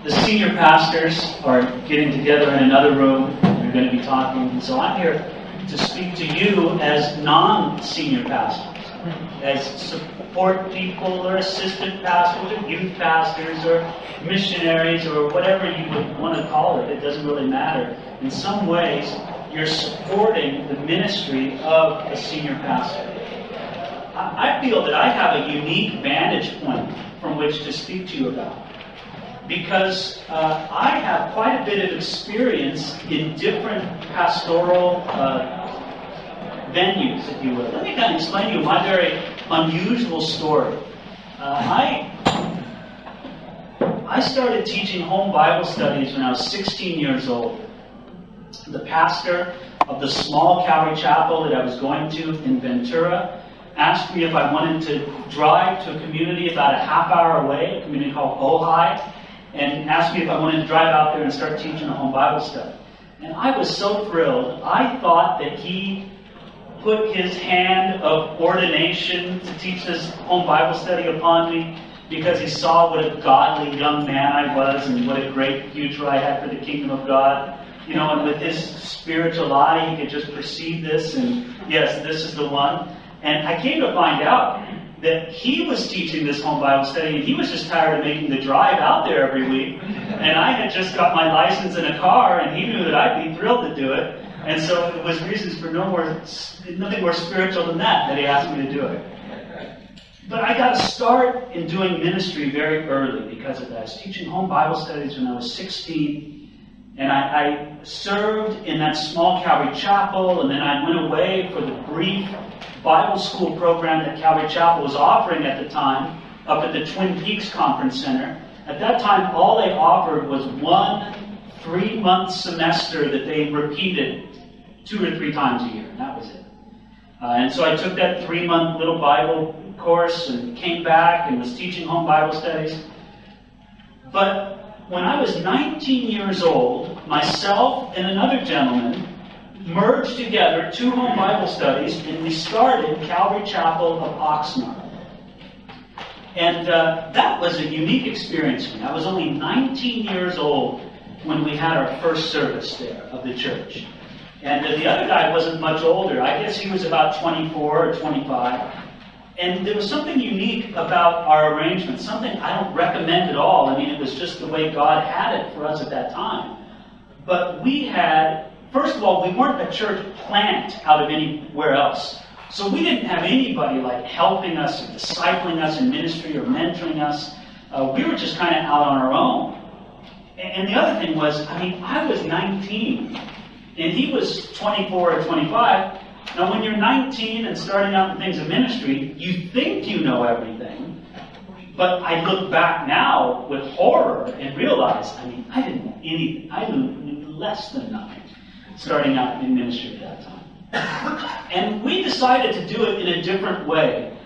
The senior pastors are getting together in another room. They're going to be talking. And so I'm here to speak to you as non-senior pastors, as support people or assistant pastors or youth pastors or missionaries or whatever you would want to call it. It doesn't really matter. In some ways, you're supporting the ministry of a senior pastor. I feel that I have a unique vantage point from which to speak to you about, because I have quite a bit of experience in different pastoral venues, if you will. Let me kind of explain to you my very unusual story. I started teaching home Bible studies when I was 16 years old. The pastor of the small Calvary chapel that I was going to in Ventura asked me if I wanted to drive to a community about a half hour away, a community called Ojai, and asked me if I wanted to drive out there and start teaching a home Bible study. And I was so thrilled. I thought that he put his hand of ordination to teach this home Bible study upon me because he saw what a godly young man I was and what a great future I had for the kingdom of God. You know, and with his spiritual eye, he could just perceive this, and yes, this is the one. And I came to find out that he was teaching this home Bible study, and he was just tired of making the drive out there every week. And I had just got my license in a car, and he knew that I'd be thrilled to do it. And so it was reasons for nothing more spiritual than that he asked me to do it. But I got to start in doing ministry very early because of that. I was teaching home Bible studies when I was 16. And I served in that small Calvary chapel, and then I went away for the brief Bible school program that Calvary Chapel was offering at the time, up at the Twin Peaks Conference Center. At that time, all they offered was one 3-month semester that they repeated 2 or 3 times a year, and that was it. And so I took that 3-month little Bible course and came back and was teaching home Bible studies. But when I was 19 years old, myself and another gentleman merged together 2 home Bible studies, and we started Calvary Chapel of Oxnard. And that was a unique experience for me. I was only 19 years old when we had our first service there of the church. And the other guy wasn't much older. I guess he was about 24 or 25. And there was something unique about our arrangement, something I don't recommend at all. I mean, it was just the way God had it for us at that time. But we had, first of all, we weren't a church plant out of anywhere else. So we didn't have anybody like helping us or discipling us in ministry or mentoring us. We were just kind of out on our own. And the other thing was, I mean, I was 19 and he was 24 or 25. Now, when you're 19 and starting out in things of ministry, you think you know everything. But I look back now with horror and realize, I mean, I didn't know anything. I knew less than nothing starting out in ministry at that time. And we decided to do it in a different way.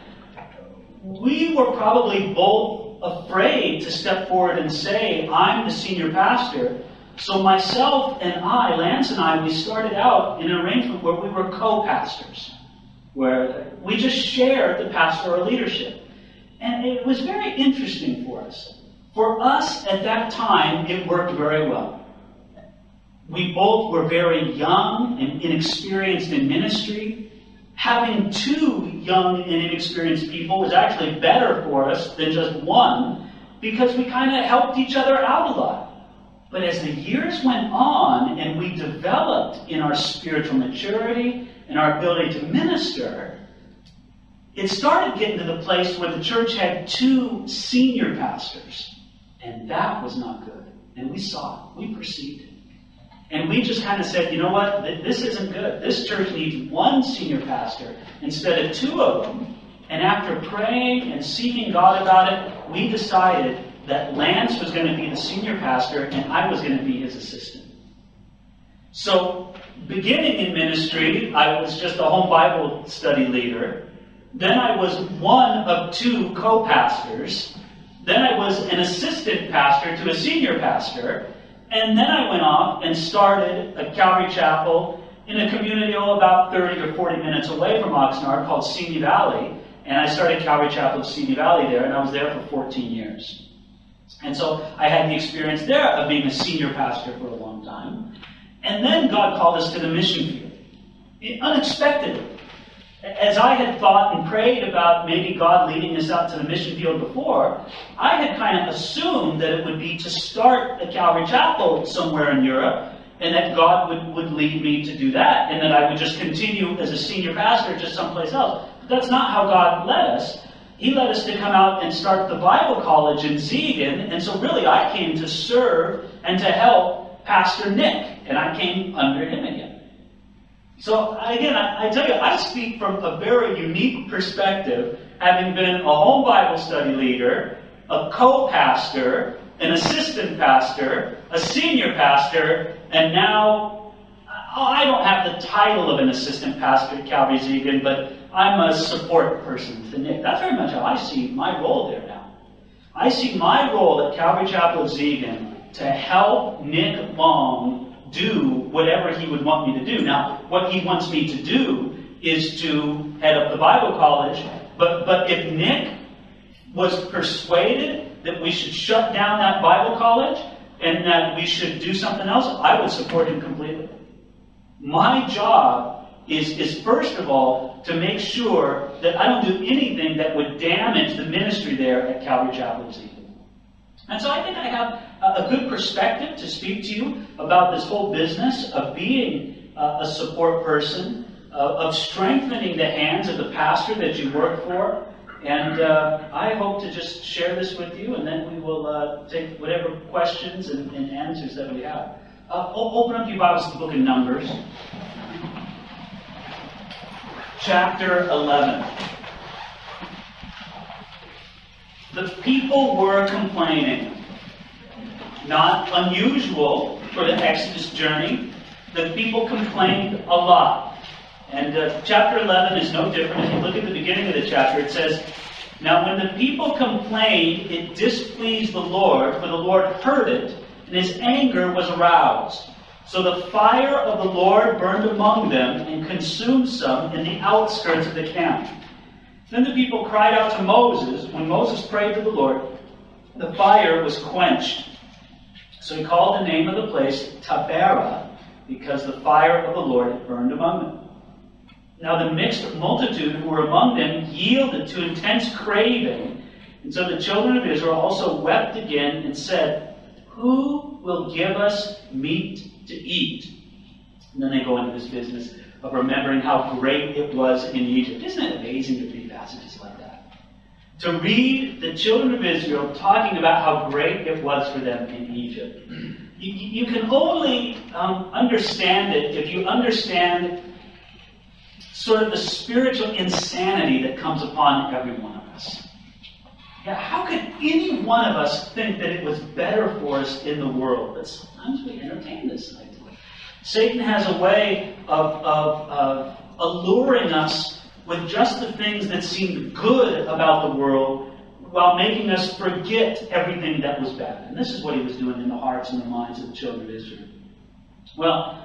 We were probably both afraid to step forward and say, I'm the senior pastor. So myself and I, Lance and I, we started out in an arrangement where we were co-pastors, where we just shared the pastoral leadership. And it was very interesting for us. For us at that time, it worked very well. We both were very young and inexperienced in ministry. Having 2 young and inexperienced people was actually better for us than just one, because we kind of helped each other out a lot. But as the years went on and we developed in our spiritual maturity and our ability to minister, it started getting to the place where the church had 2 senior pastors. And that was not good. And we saw it. We perceived it. And we just kind of said, you know what? This isn't good. This church needs 1 senior pastor instead of 2 of them. And after praying and seeking God about it, we decided that Lance was going to be the senior pastor and I was going to be his assistant. So, beginning in ministry, I was just a home Bible study leader. Then I was one of 2 co-pastors. Then I was an assistant pastor to a senior pastor. And then I went off and started a Calvary Chapel in a community about 30 or 40 minutes away from Oxnard called Simi Valley. And I started Calvary Chapel of Simi Valley there, and I was there for 14 years. And so I had the experience there of being a senior pastor for a long time. And then God called us to the mission field. Unexpectedly. As I had thought and prayed about maybe God leading us out to the mission field before, I had kind of assumed that it would be to start a Calvary Chapel somewhere in Europe, and that God would lead me to do that, and that I would just continue as a senior pastor just someplace else. But that's not how God led us. He led us to come out and start the Bible college in Ziegen, and so really I came to serve and to help Pastor Nick, and I came under him again. So again, I tell you, I speak from a very unique perspective, having been a home Bible study leader, a co-pastor, an assistant pastor, a senior pastor, and now, I don't have the title of an assistant pastor at Calvary Ziegen, but I'm a support person to Nick. That's very much how I see my role there now. I see my role at Calvary Chapel of Ziegen to help Nick Long do whatever he would want me to do. Now, what he wants me to do is to head up the Bible college, but if Nick was persuaded that we should shut down that Bible college and that we should do something else, I would support him completely. My job is first of all to make sure that I don't do anything that would damage the ministry there at Calvary Chapel of Ziegen. And so I think I have a good perspective to speak to you about this whole business of being a support person, of strengthening the hands of the pastor that you work for. And I hope to just share this with you, and then we will take whatever questions and answers that we have. Open up your Bibles to the book of Numbers, chapter 11. The people were complaining. Not unusual for the Exodus journey. The people complained a lot. And chapter 11 is no different. If you look at the beginning of the chapter, it says, "Now when the people complained, it displeased the Lord, for the Lord heard it, and his anger was aroused. So the fire of the Lord burned among them and consumed some in the outskirts of the camp. Then the people cried out to Moses. When Moses prayed to the Lord, the fire was quenched. So he called the name of the place Taberah, because the fire of the Lord had burned among them. Now the mixed multitude who were among them yielded to intense craving. And so the children of Israel also wept again and said, 'Who will give us meat to eat?'" And then they go into this business of remembering how great it was in Egypt. Isn't it amazing to read passages like that? To read the children of Israel talking about how great it was for them in Egypt. You can only understand it if you understand sort of the spiritual insanity that comes upon every one of us. Yeah, how could any one of us think that it was better for us in the world? But sometimes we entertain this idea. Satan has a way of alluring us with just the things that seemed good about the world while making us forget everything that was bad. And this is what he was doing in the hearts and the minds of the children of Israel. Well,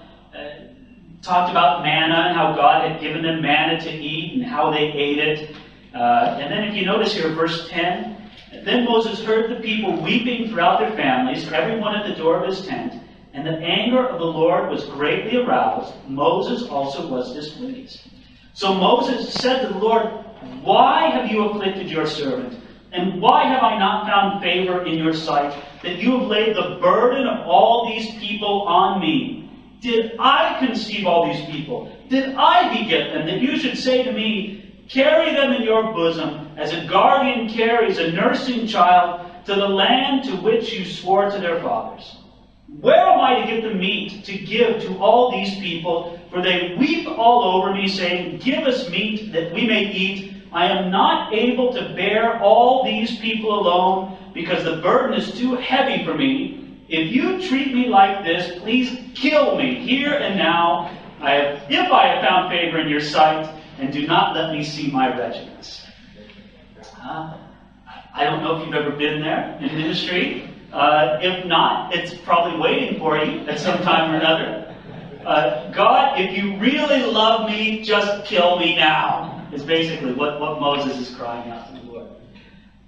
talked about manna and how God had given them manna to eat and how they ate it. And then if you notice here, verse 10, "Then Moses heard the people weeping throughout their families, everyone at the door of his tent, and the anger of the Lord was greatly aroused. Moses also was displeased. So Moses said to the Lord, 'Why have you afflicted your servant? And why have I not found favor in your sight, that you have laid the burden of all these people on me? Did I conceive all these people? Did I beget them, that you should say to me, carry them in your bosom, as a guardian carries a nursing child, to the land to which you swore to their fathers? Where am I to get the meat to give to all these people? For they weep all over me, saying, give us meat that we may eat. I am not able to bear all these people alone, because the burden is too heavy for me. If you treat me like this, please kill me here and now, if I have found favor in your sight, and do not let me see my wretchedness." I don't know if you've ever been there in ministry. If not, it's probably waiting for you at some time or another. God, if you really love me, just kill me now, is basically what Moses is crying out to the Lord.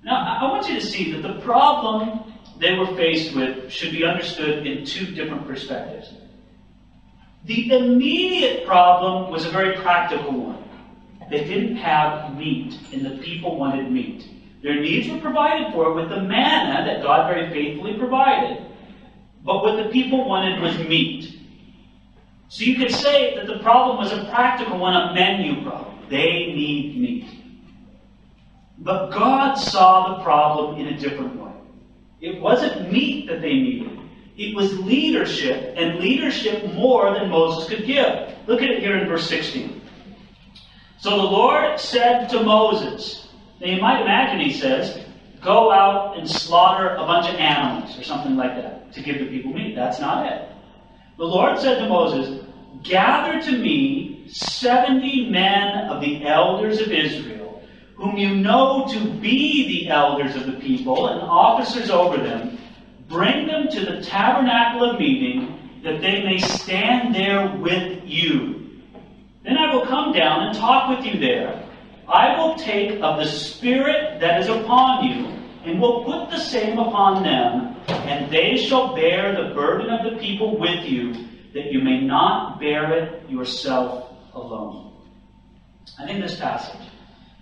Now, I want you to see that the problem they were faced with should be understood in two different perspectives. The immediate problem was a very practical one. They didn't have meat, and the people wanted meat. Their needs were provided for with the manna that God very faithfully provided, but what the people wanted was meat. So you could say that the problem was a practical one, a menu problem. They need meat. But God saw the problem in a different way. It wasn't meat that they needed. It was leadership, and leadership more than Moses could give. Look at it here in verse 16. So the Lord said to Moses, now you might imagine he says, go out and slaughter a bunch of animals or something like that to give the people meat. That's not it. The Lord said to Moses, gather to me 70 men of the elders of Israel, whom you know to be the elders of the people and officers over them. Bring them to the tabernacle of meeting, that they may stand there with you. Then I will come down and talk with you there. I will take of the Spirit that is upon you, and will put the same upon them, and they shall bear the burden of the people with you, that you may not bear it yourself alone. I think this passage,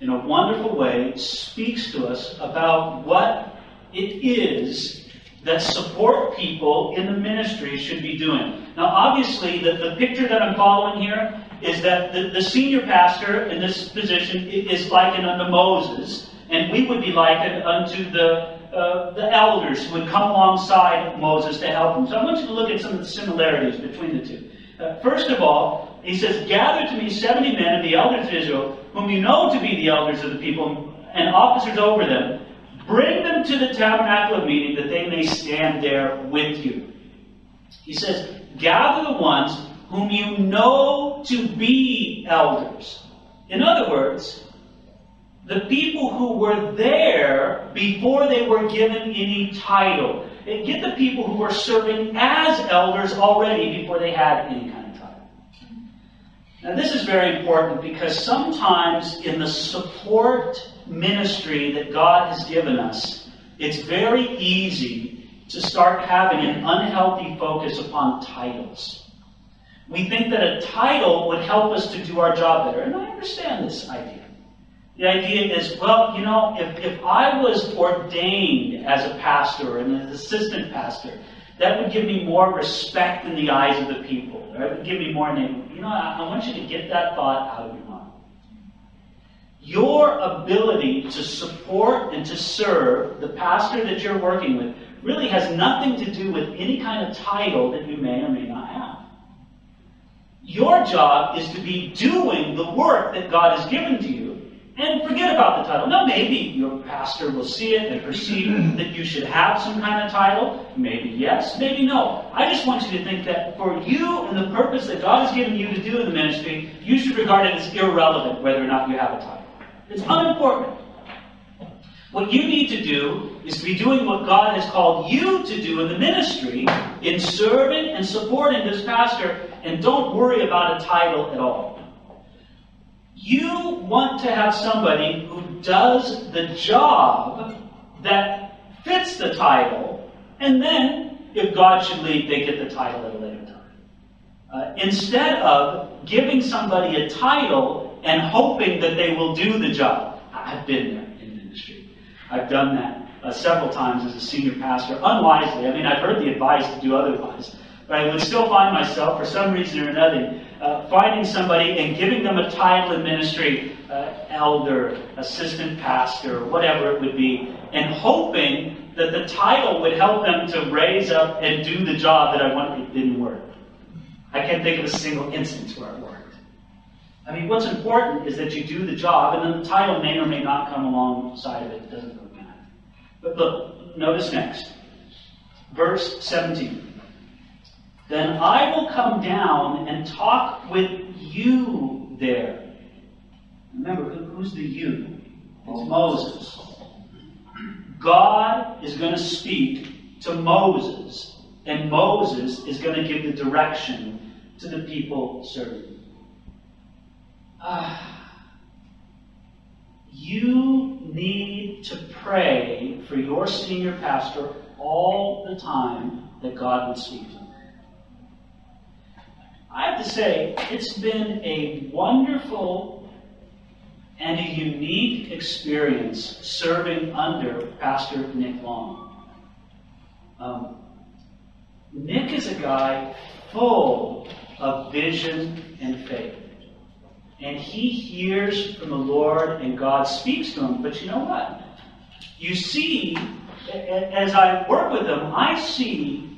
in a wonderful way, speaks to us about what it is that support people in the ministry should be doing. Now, obviously, the picture that I'm following here is that the senior pastor in this position is likened unto Moses, and we would be likened unto the elders who would come alongside Moses to help him. So I want you to look at some of the similarities between the two. First of all, he says, gather to me 70 men of the elders of Israel, whom you know to be the elders of the people, and officers over them. Bring them to the tabernacle of meeting, that they may stand there with you. He says, gather the ones whom you know to be elders. In other words, the people who were there before they were given any title. And get the people who were serving as elders already before they had any kind of title. Now this is very important because sometimes in the support ministry that God has given us, it's very easy to start having an unhealthy focus upon titles. We think that a title would help us to do our job better, and I understand this idea. The idea is, well, you know, if I was ordained as a pastor and an assistant pastor, that would give me more respect in the eyes of the people. Or it would give me more name. You know, I want you to get that thought out of your mind. Your ability to support and to serve the pastor that you're working with really has nothing to do with any kind of title that you may or may not have. Your job is to be doing the work that God has given to you, and forget about the title. Now, maybe your pastor will see it and perceive that you should have some kind of title. Maybe yes, maybe no. I just want you to think that for you and the purpose that God has given you to do in the ministry, you should regard it as irrelevant whether or not you have a title. It's unimportant. What you need to do is to be doing what God has called you to do in the ministry, in serving and supporting this pastor, and don't worry about a title at all. You want to have somebody who does the job that fits the title, and then, if God should lead, they get the title at a later time. Instead of giving somebody a title and hoping that they will do the job. I've been there in ministry. I've done that several times as a senior pastor, unwisely. I mean, I've heard the advice to do otherwise, but I would still find myself, for some reason or another, finding somebody and giving them a title in ministry, elder, assistant pastor, whatever it would be, and hoping that the title would help them to raise up and do the job that I wanted. It didn't work. I can't think of a single instance where it worked. I mean, what's important is that you do the job, and then the title may or may not come alongside of it. It doesn't really matter. But look, notice next. Verse 17. Then I will come down and talk with you there. Remember, who's the you? It's Moses. God is going to speak to Moses, and Moses is going to give the direction to the people serving. You need to pray for your senior pastor all the time that God would speak to him. I have to say, it's been a wonderful and a unique experience serving under Pastor Nick Long. Nick is a guy full of vision and faith. And he hears from the Lord and God speaks to him. But you know what? You see, as I work with him, I see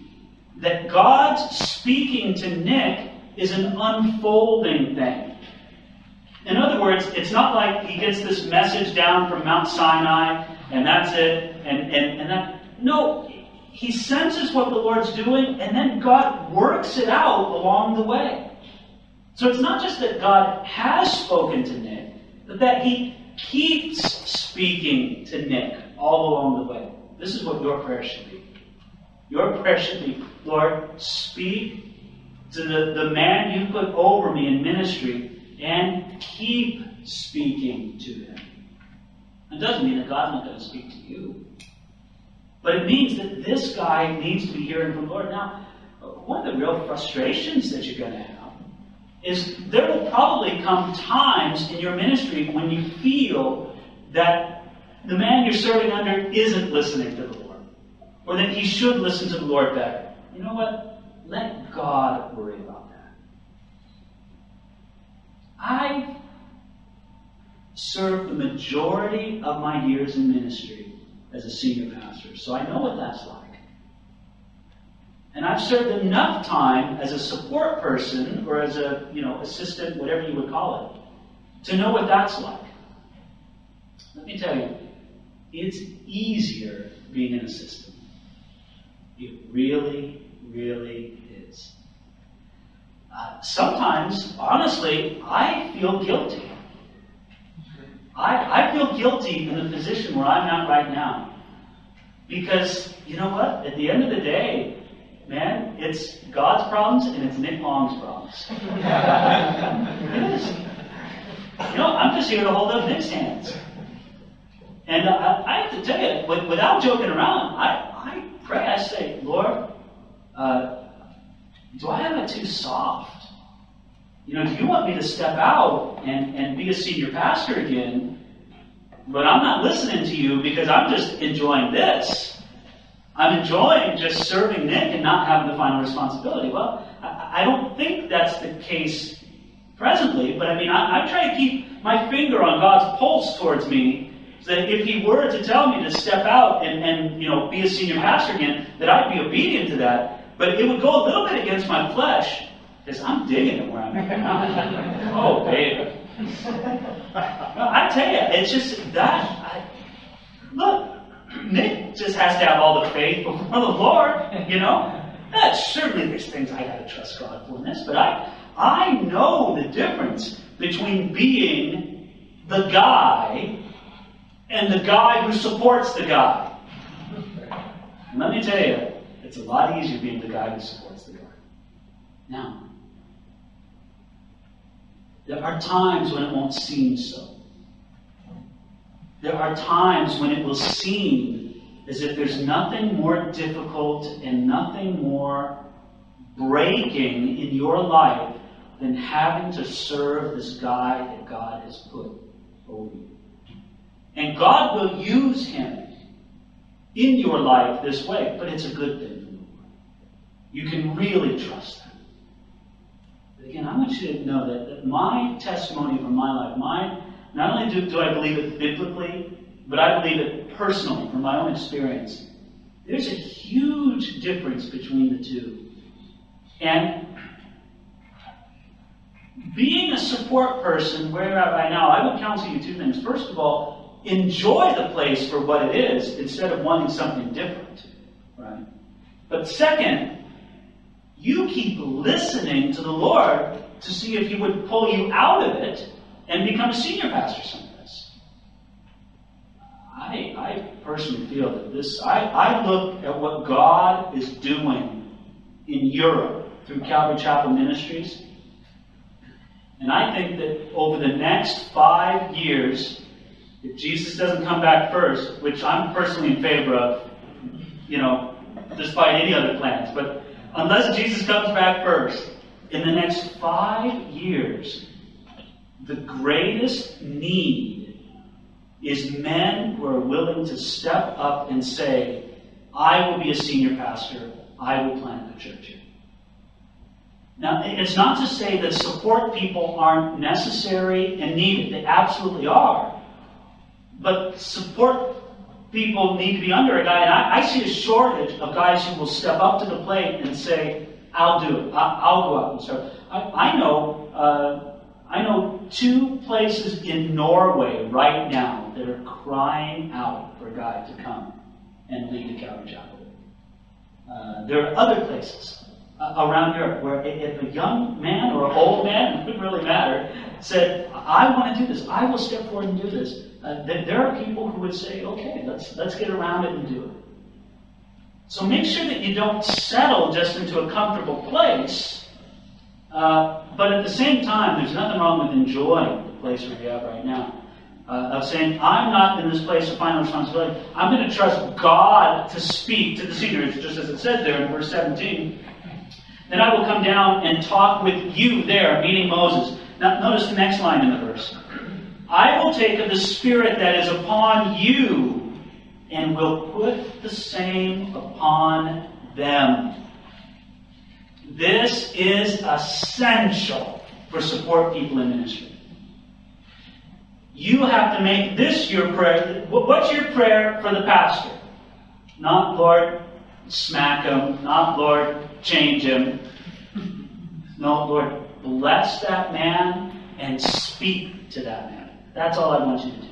that God's speaking to Nick is an unfolding thing. In other words, it's not like he gets this message down from Mount Sinai and that's it. And that. No, he senses what the Lord's doing and then God works it out along the way. So it's not just that God has spoken to Nick, but that he keeps speaking to Nick all along the way. This is what your prayer should be. Your prayer should be, Lord, speak to the man you put over me in ministry and keep speaking to him. It doesn't mean that God's not going to speak to you. But it means that this guy needs to be hearing from the Lord. Now, one of the real frustrations that you're going to have is there will probably come times in your ministry when you feel that the man you're serving under isn't listening to the Lord, or that he should listen to the Lord better. You know what? Let God worry about that. I served the majority of my years in ministry as a senior pastor, so I know what that's like. And I've served enough time as a support person or as a, assistant, whatever you would call it, to know what that's like. Let me tell you, it's easier being an assistant. It really, really is. Sometimes, honestly, I feel guilty. I feel guilty in the position where I'm at right now. Because, you know what? At the end of the day, man, it's God's problems and it's Nick Long's problems. It is. I'm just here to hold up Nick's hands. And I have to tell you, without joking around, I pray, I say, Lord, do I have it too soft? Do you want me to step out and be a senior pastor again, but I'm not listening to you because I'm just enjoying this. I'm enjoying just serving Nick and not having the final responsibility. Well, I don't think that's the case presently, but I try to keep my finger on God's pulse towards me so that if he were to tell me to step out and be a senior pastor again, that I'd be obedient to that. But it would go a little bit against my flesh because I'm digging it where I'm at now. Oh, baby. I tell you, it's just that. Look. Nick just has to have all the faith before the Lord, Certainly there's things I got to trust God for in this, but I know the difference between being the guy and the guy who supports the guy. And let me tell you, it's a lot easier being the guy who supports the guy. Now, there are times when it won't seem so. There are times when it will seem as if there's nothing more difficult and nothing more breaking in your life than having to serve this guy that God has put over you. And God will use him in your life this way, but it's a good thing. You can really trust him. But again, I want you to know that my testimony from my life, not only do I believe it biblically, but I believe it personally from my own experience. There's a huge difference between the two. And being a support person, where you're at right now, I would counsel you two things. First of all, enjoy the place for what it is instead of wanting something different. Right? But second, you keep listening to the Lord to see if he would pull you out of it and become a senior pastor someplace. I personally feel that this, I look at what God is doing in Europe through Calvary Chapel Ministries, and I think that over the next 5 years, if Jesus doesn't come back first, which I'm personally in favor of, despite any other plans. But unless Jesus comes back first, in the next 5 years, the greatest need is men who are willing to step up and say, I will be a senior pastor. I will plant the church here. Now, it's not to say that support people aren't necessary and needed. They absolutely are. But support people need to be under a guy. And I see a shortage of guys who will step up to the plate and say, I'll do it. I'll go out and serve. I know 2 places in Norway right now that are crying out for a guy to come and lead a Calvary chapel. There are other places around Europe where if a young man or an old man, it wouldn't really matter, said, I want to do this, I will step forward and do this, there are people who would say, okay, let's get around it and do it. So make sure that you don't settle just into a comfortable place, but at the same time, there's nothing wrong with enjoying the place where you have right now. Of saying, I'm not in this place of final responsibility. I'm going to trust God to speak to the seniors, just as it said there in verse 17. Then I will come down and talk with you there, meaning Moses. Now, notice the next line in the verse. I will take of the Spirit that is upon you and will put the same upon them. This is essential for support people in ministry. You have to make this your prayer. What's your prayer for the pastor? Not, Lord, smack him. Not, Lord, change him. No, Lord, bless that man and speak to that man. That's all I want you to do.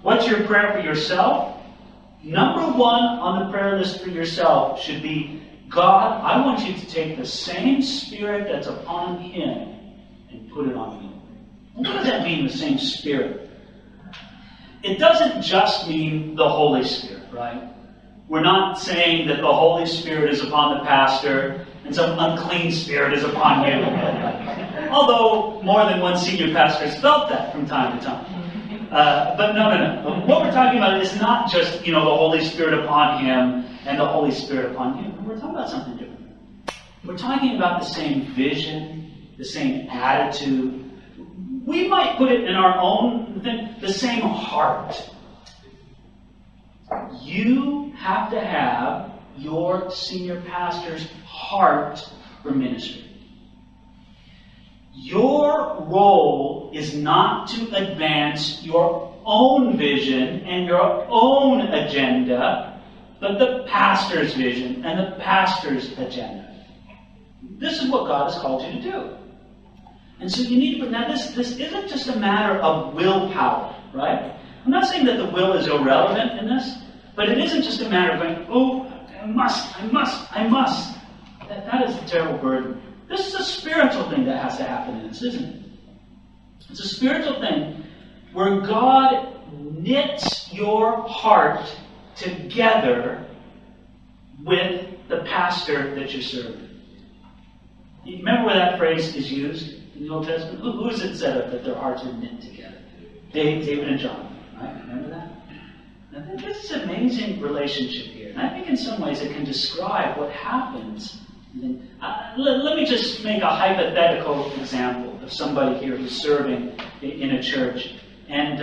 What's your prayer for yourself? Number 1 on the prayer list for yourself should be, God, I want you to take the same Spirit that's upon him and put it on me. What does that mean, the same Spirit? It doesn't just mean the Holy Spirit, right? We're not saying that the Holy Spirit is upon the pastor and some unclean spirit is upon you. Although more than one senior pastor has felt that from time to time. But no. What we're talking about is not just, the Holy Spirit upon him and the Holy Spirit upon you. We're talking about something different. We're talking about the same vision, the same attitude. We might put it in our own thing, the same heart. You have to have your senior pastor's heart for ministry. Your role is not to advance your own vision and your own agenda, but the pastor's vision and the pastor's agenda. This is what God has called you to do. And so you need to, now this isn't just a matter of willpower, right? I'm not saying that the will is irrelevant in this, but it isn't just a matter of going, oh, I must. That is a terrible burden. This is a spiritual thing that has to happen in this, isn't it? It's a spiritual thing where God knits your heart together with the pastor that you're serving. You remember where that phrase is used in the Old Testament? Who is it said of that their hearts were knit together? David and John, right? Remember that? Now, this is an amazing relationship here. And I think in some ways it can describe what happens. Let me just make a hypothetical example of somebody here who's serving in a church. And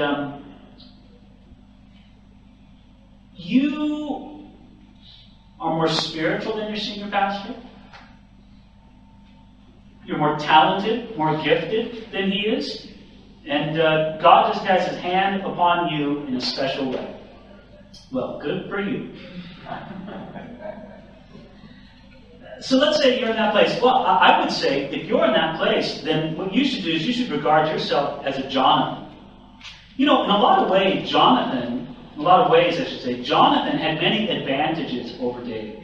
you are more spiritual than your senior pastor. You're more talented, more gifted than he is. And God just has his hand upon you in a special way. Well, good for you. So let's say you're in that place. Well, I would say if you're in that place, then what you should do is you should regard yourself as a Jonathan. In a lot of ways, Jonathan had many advantages over David.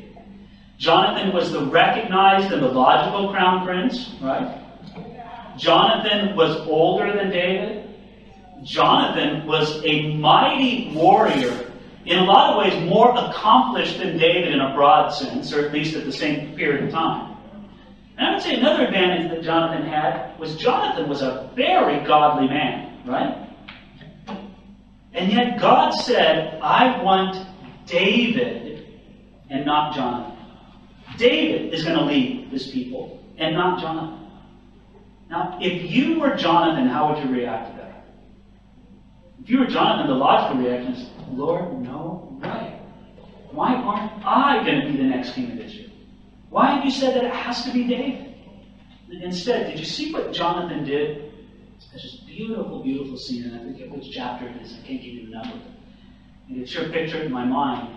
Jonathan was the recognized and the logical crown prince, right? Jonathan was older than David. Jonathan was a mighty warrior, in a lot of ways more accomplished than David in a broad sense, or at least at the same period of time. And I would say another advantage that Jonathan had was Jonathan was a very godly man, right? And yet God said, I want David, and not Jonathan. David is going to lead this people and not Jonathan. Now, if you were Jonathan, how would you react to that? If you were Jonathan, the logical reaction is, Lord, no way. Why aren't I going to be the next king of Israel? Why have you said that it has to be David? Instead, did you see what Jonathan did? There's this beautiful, beautiful scene, and I forget which chapter it is. I can't give you the number. And it's sure pictured in my mind,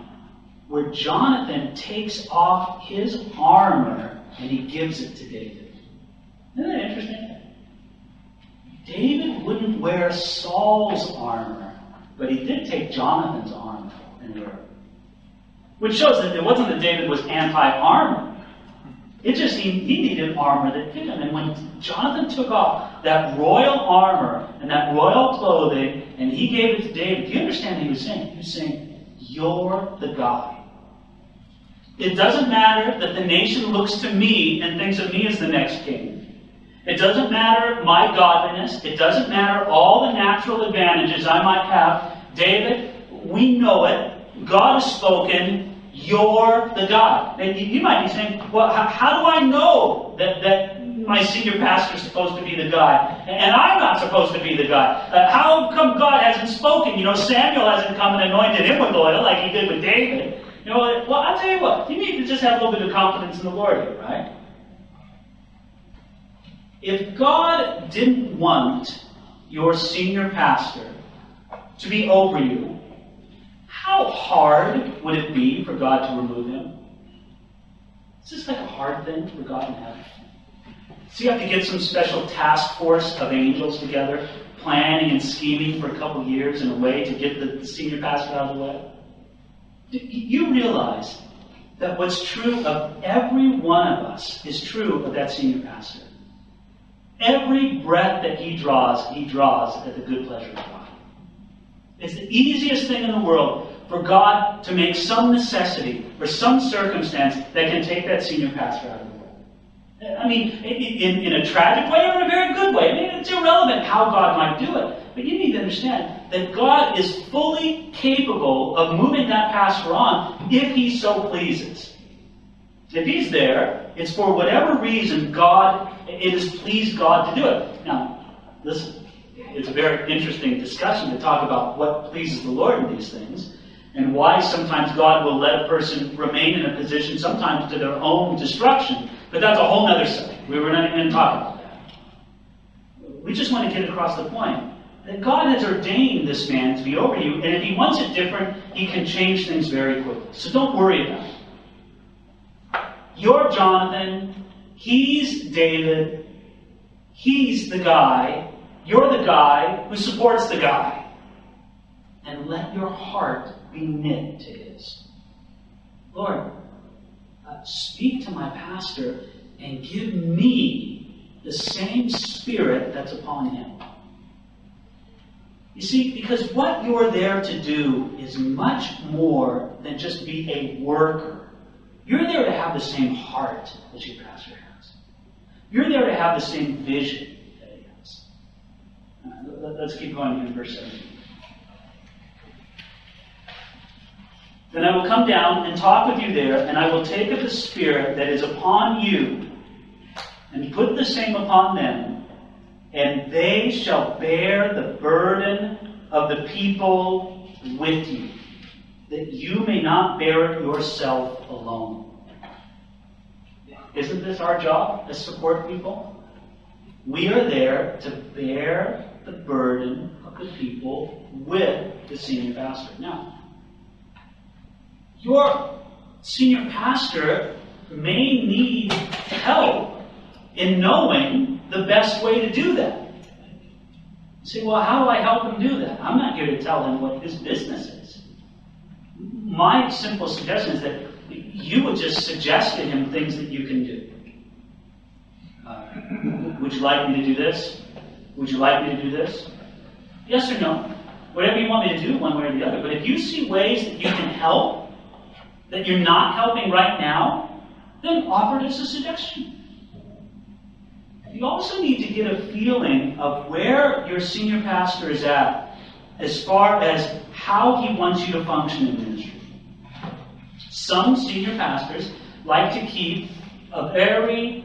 where Jonathan takes off his armor and he gives it to David. Isn't that interesting? David wouldn't wear Saul's armor, but he did take Jonathan's armor and wear it. Which shows that it wasn't that David was anti-armor. It just he needed armor that fit him. And when Jonathan took off that royal armor and that royal clothing and he gave it to David, do you understand what he was saying? He was saying, you're the guy. It doesn't matter that the nation looks to me and thinks of me as the next king. It doesn't matter my godliness. It doesn't matter all the natural advantages I might have. David, we know it. God has spoken. You're the guy. And you might be saying, well, how do I know that my senior pastor is supposed to be the guy and I'm not supposed to be the guy? How come God hasn't spoken? Samuel hasn't come and anointed him with oil like he did with David. Well, I'll tell you what. You need to just have a little bit of confidence in the Lord here, right? If God didn't want your senior pastor to be over you, how hard would it be for God to remove him? Is this like a hard thing for God in heaven? So you have to get some special task force of angels together, planning and scheming for a couple of years in a way to get the senior pastor out of the way? You realize that what's true of every one of us is true of that senior pastor. Every breath that he draws at the good pleasure of God. It's the easiest thing in the world for God to make some necessity or some circumstance that can take that senior pastor out of the way. I mean, in a tragic way or in a very good way. I mean, it's irrelevant how God might do it. But you need to understand that God is fully capable of moving that pastor on if he so pleases. If he's there, it's for whatever reason it has pleased God to do it. Now, listen, it's a very interesting discussion to talk about what pleases the Lord in these things, and why sometimes God will let a person remain in a position, sometimes to their own destruction. But that's a whole other subject. We were not even going to talk about that. We just want to get across the point that God has ordained this man to be over you, and if he wants it different, he can change things very quickly. So don't worry about it. You're Jonathan. He's David. He's the guy. You're the guy who supports the guy. And let your heart be knit to his. Lord, speak to my pastor and give me the same spirit that's upon him. You see, because what you're there to do is much more than just be a worker. You're there to have the same heart that your pastor has. You're there to have the same vision that he has. Let's keep going here in verse 17. Then I will come down and talk with you there, and I will take of the Spirit that is upon you, and put the same upon them, and they shall bear the burden of the people with you, that you may not bear it yourself alone. Isn't this our job as support people? We are there to bear the burden of the people with the senior pastor. Now, your senior pastor may need help in knowing the best way to do that. You say, well, how do I help him do that? I'm not here to tell him what his business is. My simple suggestion is that you would just suggest to him things that you can do. Would you like me to do this? Would you like me to do this? Yes or no? Whatever you want me to do, one way or the other. But if you see ways that you can help, that you're not helping right now, then offer it as a suggestion. You also need to get a feeling of where your senior pastor is at as far as how he wants you to function in ministry. Some senior pastors like to keep a very,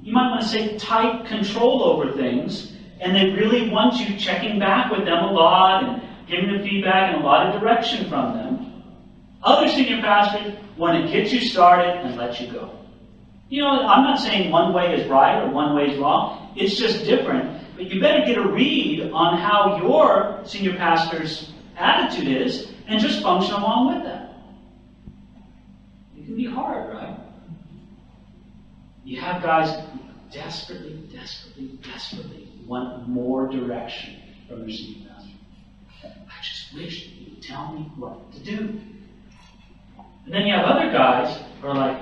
you might want to say, tight control over things, and they really want you checking back with them a lot and giving them feedback and a lot of direction from them. Other senior pastors want to get you started and let you go. You know, I'm not saying one way is right or one way is wrong. It's just different. But you better get a read on how your senior pastor's attitude is and just function along with that. It can be hard, right? You have guys who desperately want more direction from their senior pastor. I just wish you would tell me what to do. And then you have other guys who are like,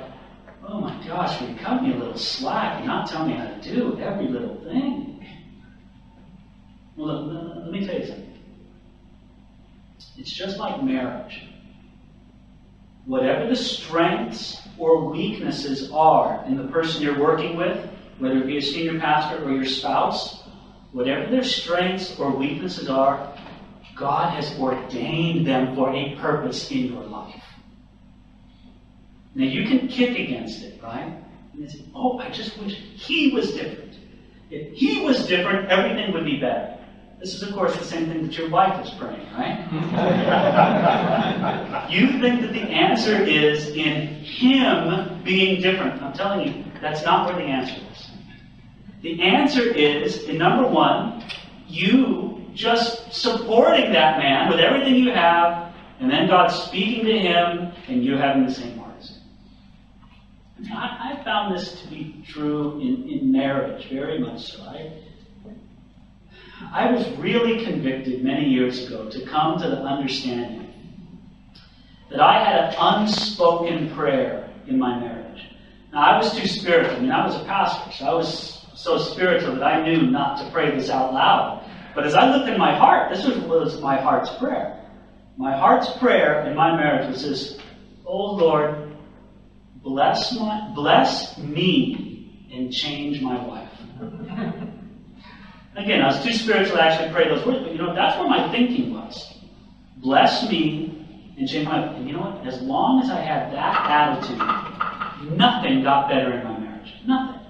oh my gosh, will you cut me a little slack and not tell me how to do every little thing? Well, let me tell you something. It's just like marriage. Whatever the strengths or weaknesses are in the person you're working with, whether it be a senior pastor or your spouse, whatever their strengths or weaknesses are, God has ordained them for a purpose in your life. Now you can kick against it, right? And say, oh, I just wish he was different. If he was different, everything would be better. This is, of course, the same thing that your wife is praying, right? You think that the answer is in him being different. I'm telling you, that's not where the answer is. The answer is, in number one, you just supporting that man with everything you have, and then God speaking to him, and you having the same heart as him. I found this to be true in marriage, very much so. I was really convicted many years ago to come to the understanding that I had an unspoken prayer in my marriage. Now, I was too spiritual. I mean, I was a pastor, so I was so spiritual that I knew not to pray this out loud. But as I looked in my heart, this was my heart's prayer. My heart's prayer in my marriage was this: oh Lord, bless me and change my wife. Again, I was too spiritual to actually pray those words, but you know, that's where my thinking was. Bless me and change my life. And you know what? As long as I had that attitude, nothing got better in my marriage. Nothing.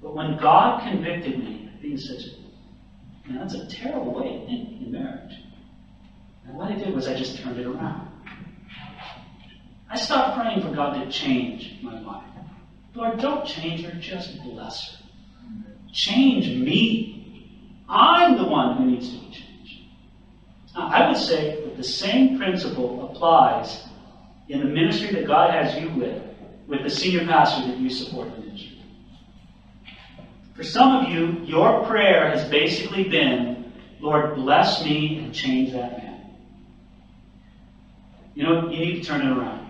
But when God convicted me, I think it's that's a terrible way of thinking in marriage. And what I did was I just turned it around. I stopped praying for God to change my wife. Lord, don't change her, just bless her. Change me. I'm the one who needs to be changed. Now, I would say that the same principle applies in the ministry that God has you with the senior pastor that you support in ministry. For some of you, your prayer has basically been, Lord, bless me and change that man. You know, you need to turn it around.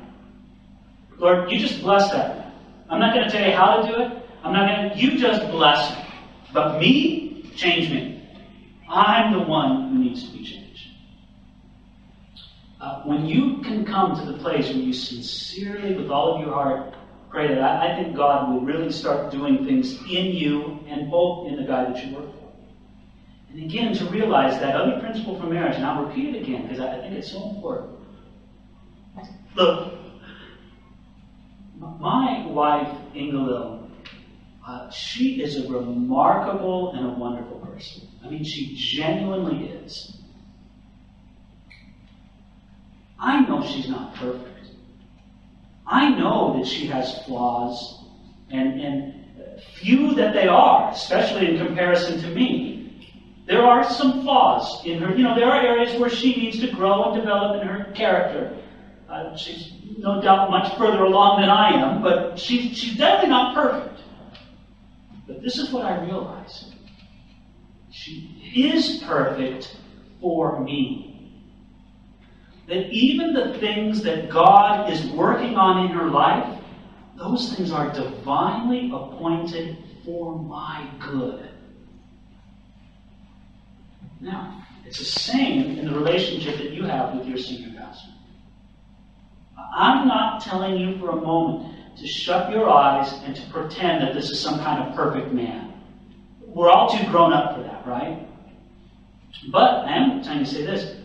Lord, you just bless that man. I'm not going to tell you how to do it. You just bless me. But me, change me. I'm the one who needs to be changed. When you can come to the place where you sincerely, with all of your heart, pray that, I think God will really start doing things in you and both in the guy that you work for. And again, to realize that other principle for marriage, and I'll repeat it again because I think it's so important. Look, my wife, Inga, she is a remarkable and a wonderful person. I mean, she genuinely is. I know she's not perfect. I know that she has flaws, and few that they are, especially in comparison to me. There are some flaws in her. You know, there are areas where she needs to grow and develop in her character. She's no doubt much further along than I am, but she's definitely not perfect. But this is what I realize. She is perfect for me. That even the things that God is working on in her life, those things are divinely appointed for my good. Now, it's the same in the relationship that you have with your senior pastor. I'm not telling you for a moment to shut your eyes and to pretend that this is some kind of perfect man. We're all too grown up for that, right? But I am trying to say this,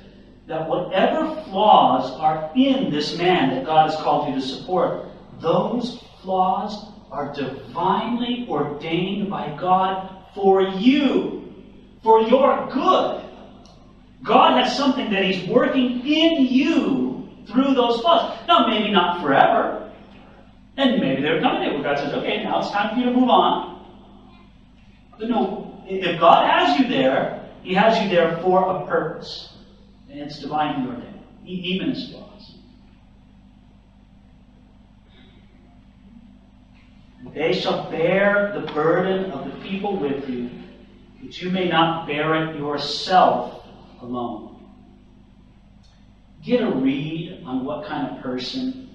that whatever flaws are in this man that God has called you to support, those flaws are divinely ordained by God for you, for your good. God has something that He's working in you through those flaws. Now, maybe not forever. And maybe there come a day where God says, okay, now it's time for you to move on. But no, if God has you there, He has you there for a purpose. And it's divinely ordained, even His flaws. They shall bear the burden of the people with you, that you may not bear it yourself alone. Get a read on what kind of person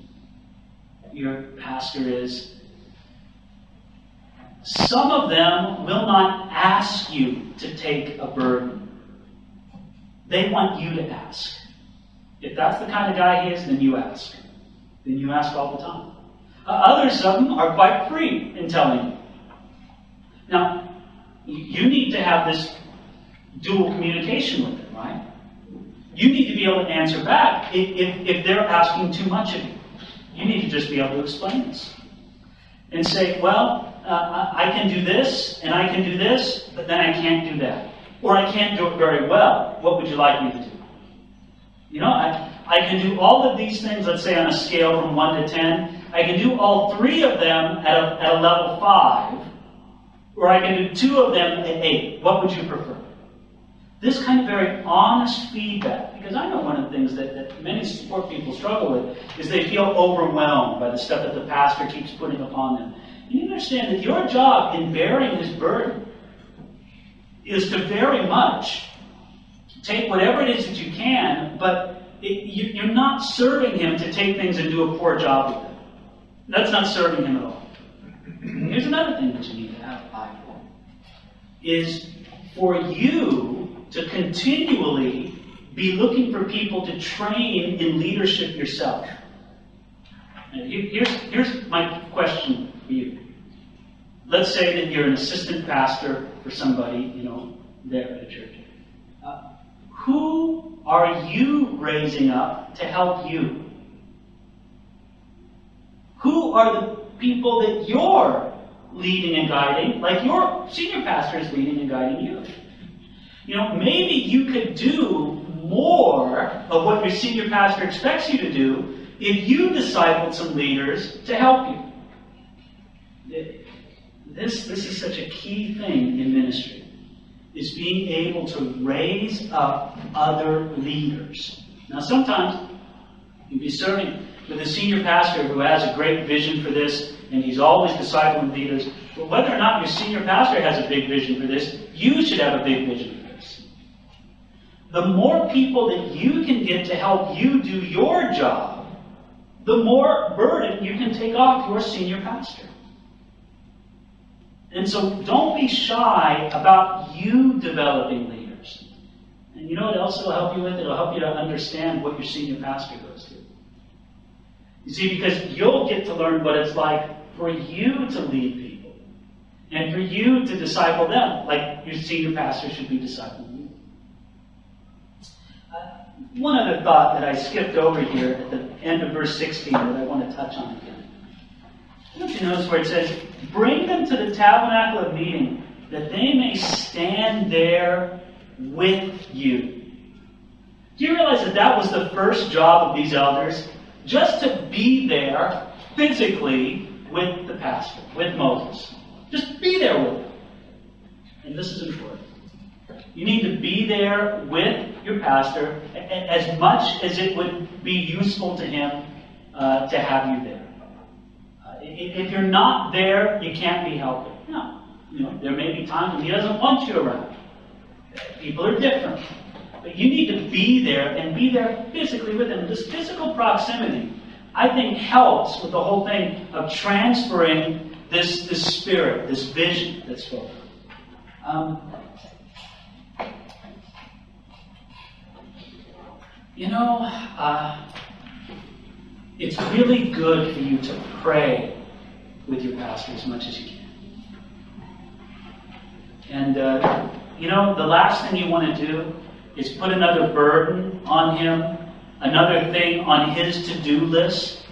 your pastor is. Some of them will not ask you to take a burden. They want you to ask. If that's the kind of guy he is, then you ask. Then you ask all the time. Others of them are quite free in telling you. Now, you need to have this dual communication with them, right? You need to be able to answer back if they're asking too much of you. You need to just be able to explain this. And say, well, I can do this, and I can do this, but then I can't do that. Or I can't do it very well. What would you like me to do? You know, I can do all of these things, let's say on a scale from 1 to 10. I can do all 3 of them at a level 5. Or I can do 2 of them at 8. What would you prefer? This kind of very honest feedback, because I know one of the things that many support people struggle with is they feel overwhelmed by the stuff that the pastor keeps putting upon them. You understand that your job in bearing his burden is to very much take whatever it is that you can, but you're not serving him to take things and do a poor job with them. That's not serving him at all. Here's another thing that you need to have an eye for, is for you to continually be looking for people to train in leadership yourself. And here's my question for you. Let's say that you're an assistant pastor for somebody, there at a church. Who are you raising up to help you? Who are the people that you're leading and guiding, like your senior pastor is leading and guiding you? Maybe you could do more of what your senior pastor expects you to do if you discipled some leaders to help you. This is such a key thing in ministry, is being able to raise up other leaders. Now, sometimes you'll be serving with a senior pastor who has a great vision for this, and he's always discipling leaders. But whether or not your senior pastor has a big vision for this, you should have a big vision for this. The more people that you can get to help you do your job, the more burden you can take off your senior pastor. And so don't be shy about you developing leaders. And you know what else it'll help you with? It'll help you to understand what your senior pastor goes through. You see, because you'll get to learn what it's like for you to lead people. And for you to disciple them, like your senior pastor should be discipling you. One other thought that I skipped over here at the end of verse 16 that I want to touch on again. Don't you notice where it says, bring them to the tabernacle of meeting, that they may stand there with you. Do you realize that was the first job of these elders? Just to be there physically with the pastor, with Moses. Just be there with him. And this is important. You need to be there with your pastor as much as it would be useful to him to have you there. If you're not there, you can't be helping. No. There may be times when he doesn't want you around. People are different. But you need to be there and be there physically with him. This physical proximity, I think, helps with the whole thing of transferring this spirit, this vision that's spoken. It's really good for you to pray with your pastor as much as you can. And, the last thing you want to do is put another burden on him, another thing on his to-do list.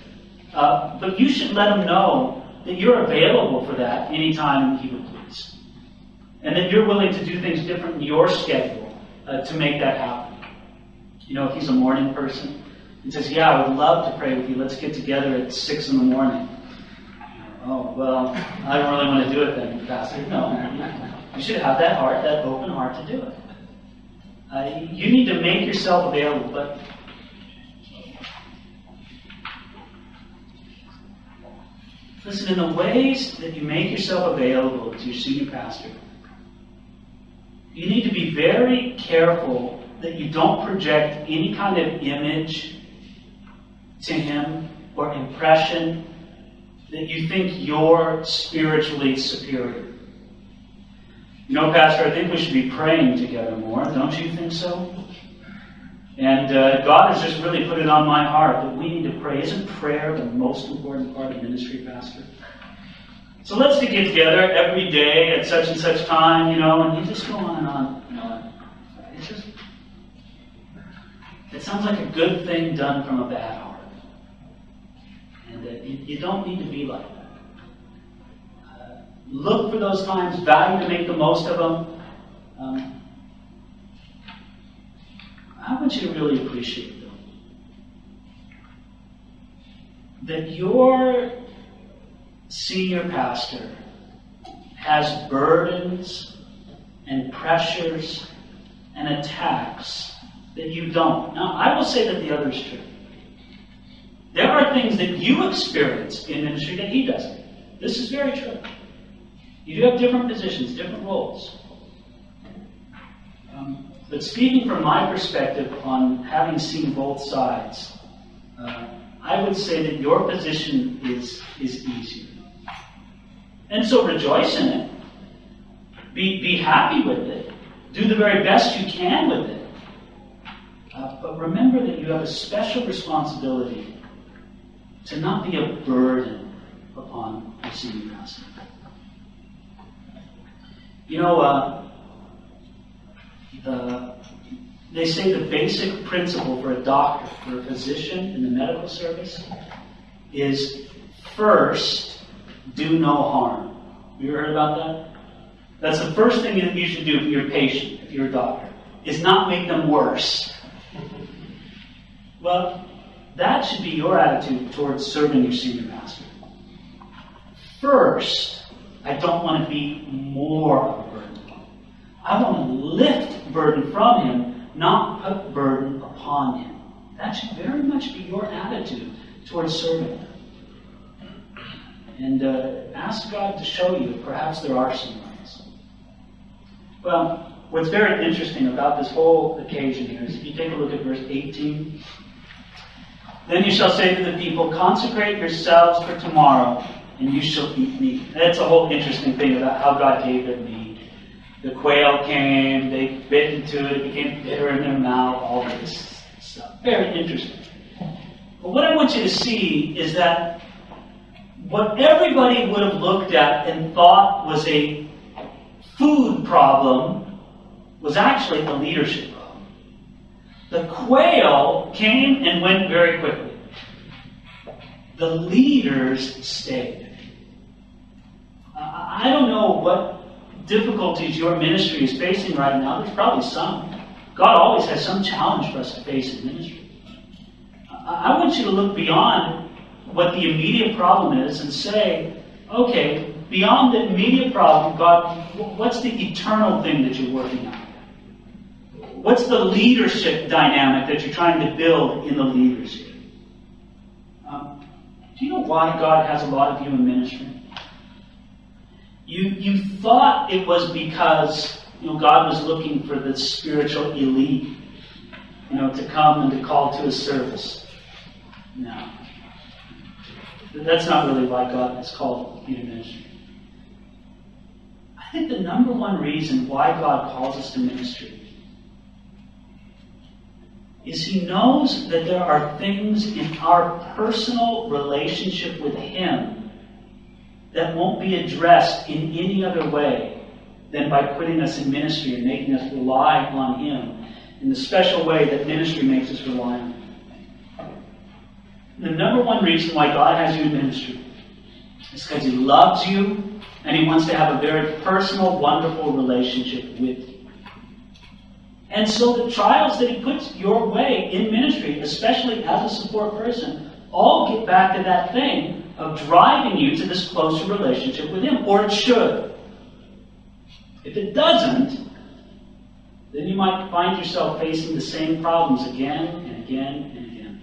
But you should let him know that you're available for that anytime he would please. And that you're willing to do things different in your schedule to make that happen. You know, if he's a morning person, he says, yeah, I would love to pray with you. Let's get together at 6 in the morning. Oh, well, I don't really want to do it then, Pastor. No, you should have that heart, that open heart to do it. You need to make yourself available, but listen, in the ways that you make yourself available to your senior pastor, you need to be very careful that you don't project any kind of image to him or impression that you think you're spiritually superior. You know, Pastor, I think we should be praying together more. Don't you think so? And God has just really put it on my heart that we need to pray. Isn't prayer the most important part of ministry, Pastor? So let's get together every day at such and such time, you know, and you just go on and on. You know, it sounds like a good thing done from a bad heart. And you don't need to be like that. Look for those times, value to make the most of them. I want you to really appreciate them. That your senior pastor has burdens and pressures and attacks that you don't. Now, I will say that the other is true. There are things that you experience in ministry that he doesn't. This is very true. You do have different positions, different roles. But speaking from my perspective on having seen both sides, I would say that your position is easier. And so rejoice in it. Be happy with it. Do the very best you can with it. But remember that you have a special responsibility to not be a burden upon your senior pastor. You know, they say the basic principle for a doctor, for a physician in the medical service, is first, do no harm. You ever heard about that? That's the first thing that you should do for your patient, if you're a doctor, is not make them worse. Well, that should be your attitude towards serving your senior pastor. First, I don't want to be more of a burden. I want to lift burden from him, not put burden upon him. That should very much be your attitude towards serving him. And ask God to show you if perhaps there are some ways. Well, what's very interesting about this whole occasion here is if you take a look at verse 18. Then you shall say to the people, consecrate yourselves for tomorrow, and you shall eat meat. That's a whole interesting thing about how God gave them meat. The quail came, they bit into it, it became bitter in their mouth, all this stuff. Very interesting. But what I want you to see is that what everybody would have looked at and thought was a food problem was actually a leadership problem. The quail came and went very quickly. The leaders stayed. I don't know what difficulties your ministry is facing right now. There's probably some. God always has some challenge for us to face in ministry. I want you to look beyond what the immediate problem is and say, okay, beyond the immediate problem, God, what's the eternal thing that you're working on? What's the leadership dynamic that you're trying to build in the leaders here? Do you know why God has a lot of you in ministry? You thought it was because God was looking for the spiritual elite, to come and to call to His service. No, that's not really why God has called you to ministry. I think the number one reason why God calls us to ministry is He knows that there are things in our personal relationship with Him that won't be addressed in any other way than by putting us in ministry and making us rely on Him in the special way that ministry makes us reliant. The number one reason why God has you in ministry is because He loves you and He wants to have a very personal, wonderful relationship with you. And so the trials that He puts your way in ministry, especially as a support person, all get back to that thing of driving you to this closer relationship with Him, or it should. If it doesn't, then you might find yourself facing the same problems again and again and again.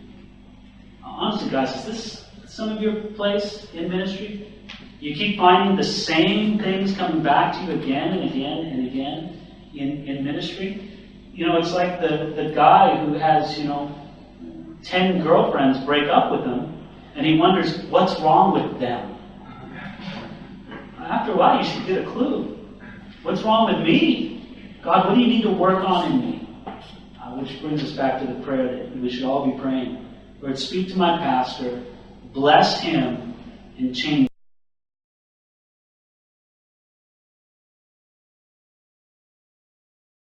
Honestly, guys, is this some of your place in ministry? You keep finding the same things coming back to you again and again and again in ministry? You know, it's like the guy who has, 10 girlfriends break up with him, and he wonders, what's wrong with them? After a while, you should get a clue. What's wrong with me? God, what do you need to work on in me? Which brings us back to the prayer that we should all be praying. Lord, speak to my pastor, bless him, and change